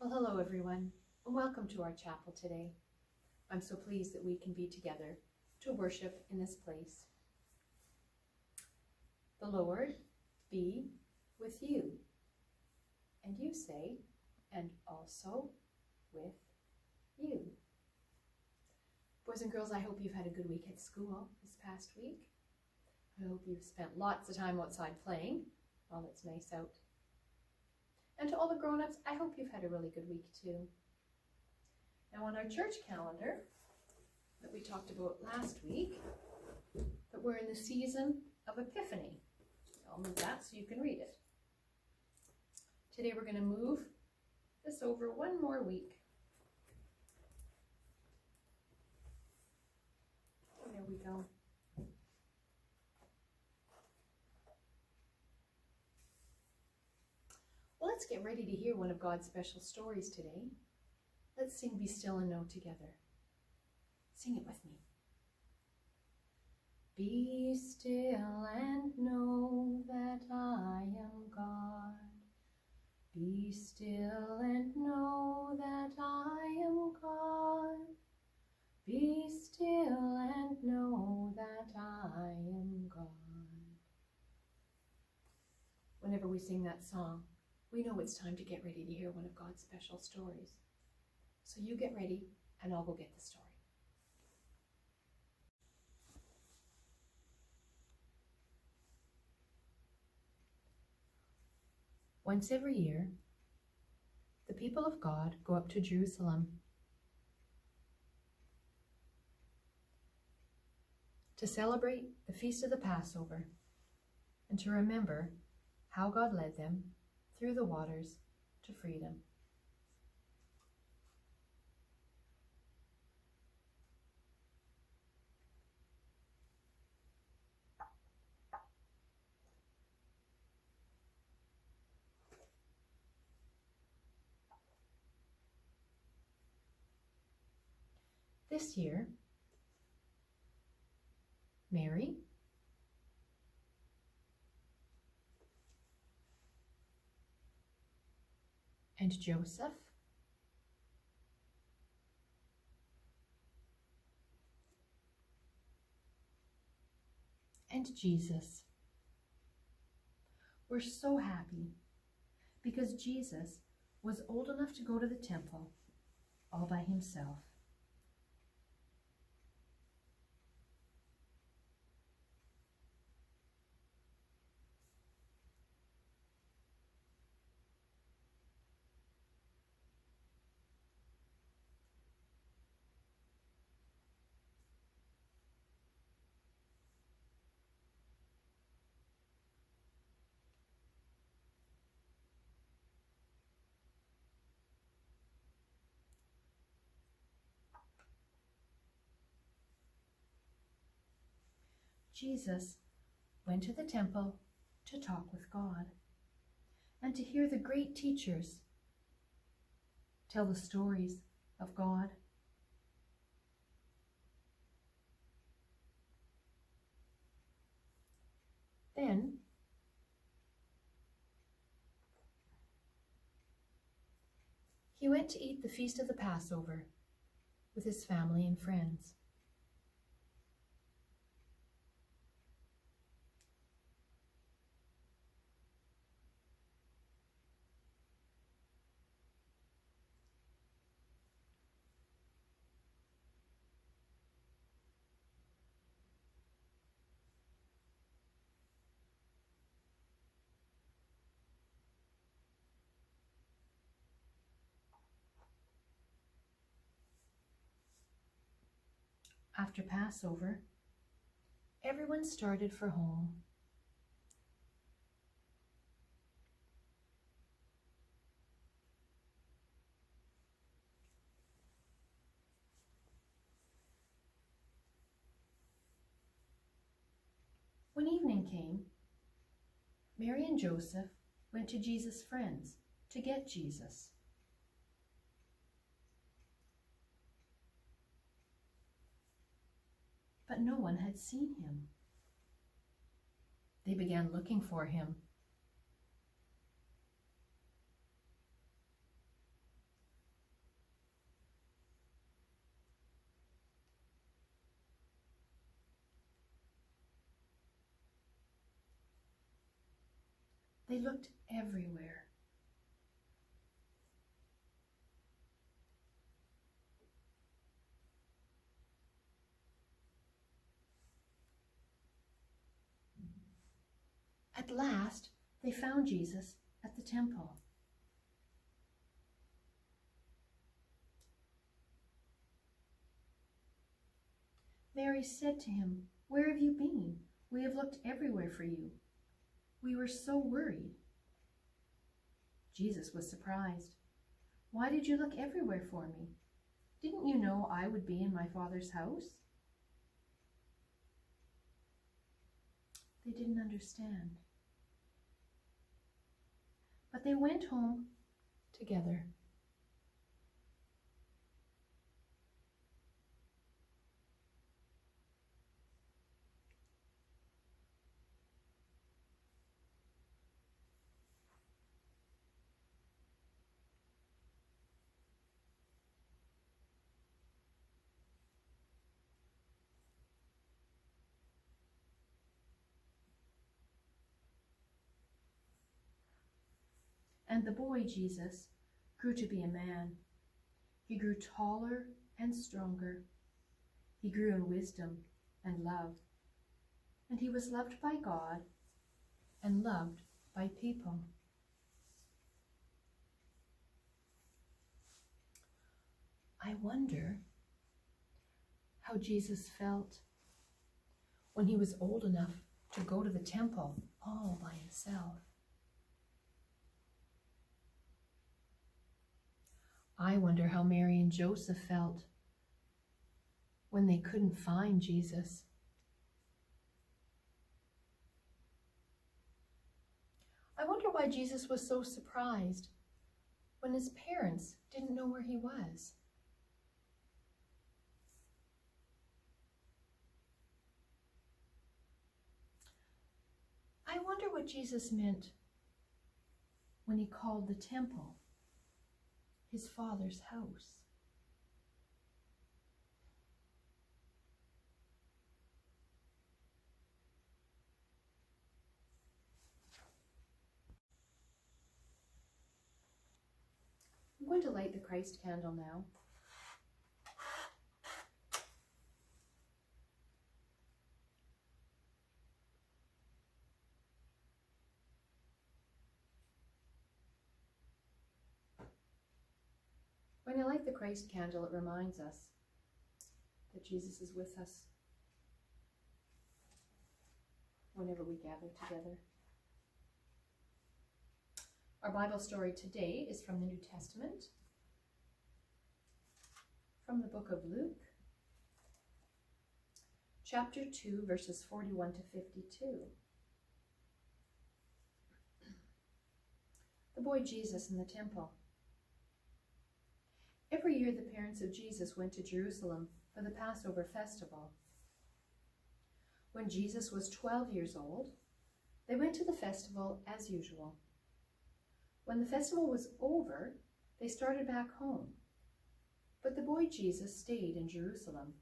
Well, hello everyone, and welcome to our chapel today. I'm so pleased that we can be together to worship in this place. The Lord be with you. And you say, and also with you. Boys and girls, I hope you've had a good week at school this past week. I hope you've spent lots of time outside playing while it's nice out. And to all the grown-ups, I hope you've had a really good week too. Now on our church calendar that we talked about last week, that we're in the season of Epiphany. I'll move that so you can read it. Today we're going to move this over one more week. There we go. Well, let's get ready to hear one of God's special stories today. Let's sing Be Still and Know together. Sing it with me. Be still and know that I am God. Be still and know that I am God. Be still and know that I am God. Whenever we sing that song, we know it's time to get ready to hear one of God's special stories. So you get ready and I'll go get the story. Once every year, the people of God go up to Jerusalem to celebrate the Feast of the Passover and to remember how God led them through the waters to freedom. This year, Mary, and Joseph, and Jesus were so happy because Jesus was old enough to go to the temple all by himself. Jesus went to the temple to talk with God and to hear the great teachers tell the stories of God. Then he went to eat the Feast of the Passover with his family and friends. After Passover, everyone started for home. When evening came, Mary and Joseph went to Jesus' friends to get Jesus. But no one had seen him. They began looking for him. They looked everywhere. At last, they found Jesus at the temple. Mary said to him, "Where have you been? We have looked everywhere for you. We were so worried." Jesus was surprised. "Why did you look everywhere for me? Didn't you know I would be in my Father's house?" They didn't understand. But they went home together. And the boy Jesus grew to be a man. He grew taller and stronger. He grew in wisdom and love. And he was loved by God and loved by people. I wonder how Jesus felt when he was old enough to go to the temple all by himself. I wonder how Mary and Joseph felt when they couldn't find Jesus. I wonder why Jesus was so surprised when his parents didn't know where he was. I wonder what Jesus meant when he called the temple his Father's house. I'm going to light the Christ candle now. When I light the Christ candle, it reminds us that Jesus is with us whenever we gather together. Our Bible story today is from the New Testament, from the book of Luke, chapter 2, verses 41 to 52. The boy Jesus in the temple. Every year, the parents of Jesus went to Jerusalem for the Passover festival. When Jesus was 12 years old, they went to the festival as usual. When the festival was over, they started back home. But the boy Jesus stayed in Jerusalem.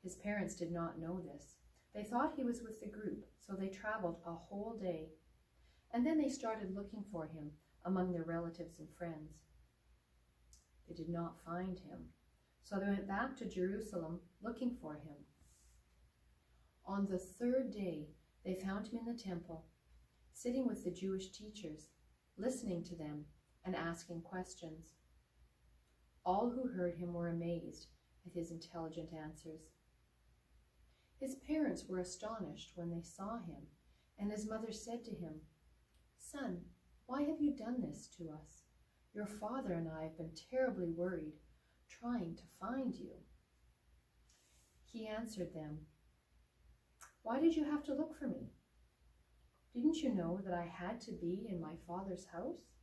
His parents did not know this. They thought he was with the group, so they traveled a whole day. And then they started looking for him among their relatives and friends. They did not find him, so they went back to Jerusalem looking for him. On the third day, they found him in the temple, sitting with the Jewish teachers, listening to them and asking questions. All who heard him were amazed at his intelligent answers. His parents were astonished when they saw him, and his mother said to him, "Son, why have you done this to us? Your father and I have been terribly worried, trying to find you." He answered them, "Why did you have to look for me? Didn't you know that I had to be in my Father's house?"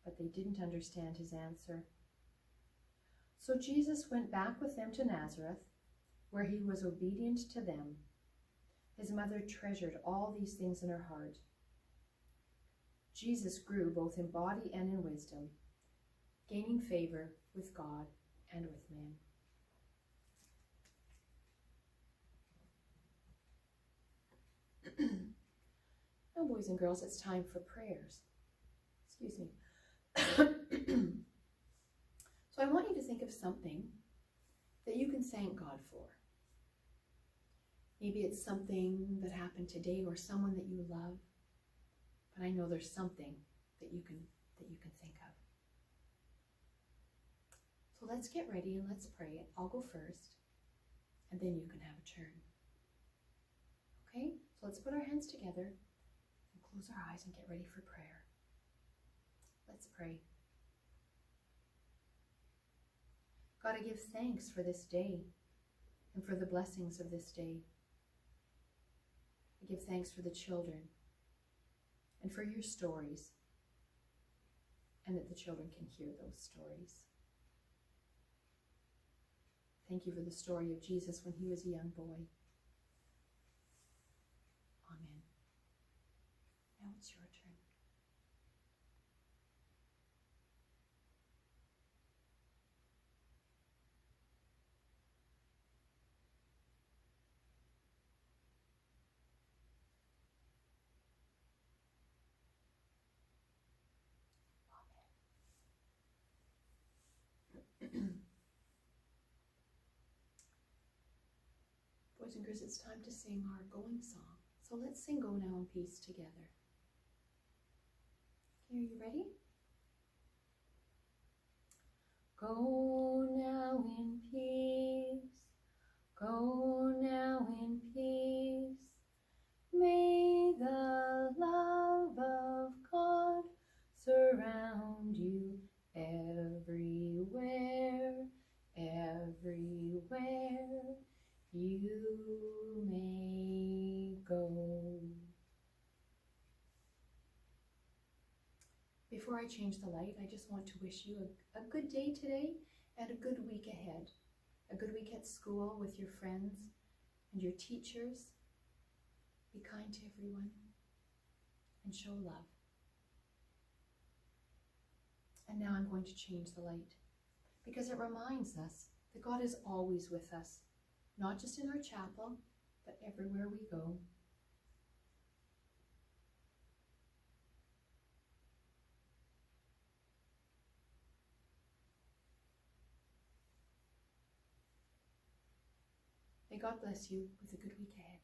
But they didn't understand his answer. So Jesus went back with them to Nazareth, where he was obedient to them. His mother treasured all these things in her heart. Jesus grew both in body and in wisdom, gaining favor with God and with men. Now, boys and girls, it's time for prayers. Excuse me. So I want you to think of something that you can thank God for. Maybe it's something that happened today or someone that you love, but I know there's something that you can think of. So let's get ready and let's pray. I'll go first, and then you can have a turn. Okay? So let's put our hands together and close our eyes and get ready for prayer. Let's pray. God, I give thanks for this day and for the blessings of this day. I give thanks for the children and for your stories, and that the children can hear those stories. Thank you for the story of Jesus when he was a young boy. Amen. Now it's your turn. Boys and girls, it's time to sing our going song. So let's sing Go Now in Peace together. Okay, are you ready? Go now in peace, go now in peace. May the love of God surround you everywhere, everywhere you may go. Before I change the light, I just want to wish you a good day today and a good week ahead. A good week at school with your friends and your teachers. Be kind to everyone and show love. And now I'm going to change the light because it reminds us that God is always with us, not just in our chapel, but everywhere we go. May God bless you with a good week ahead.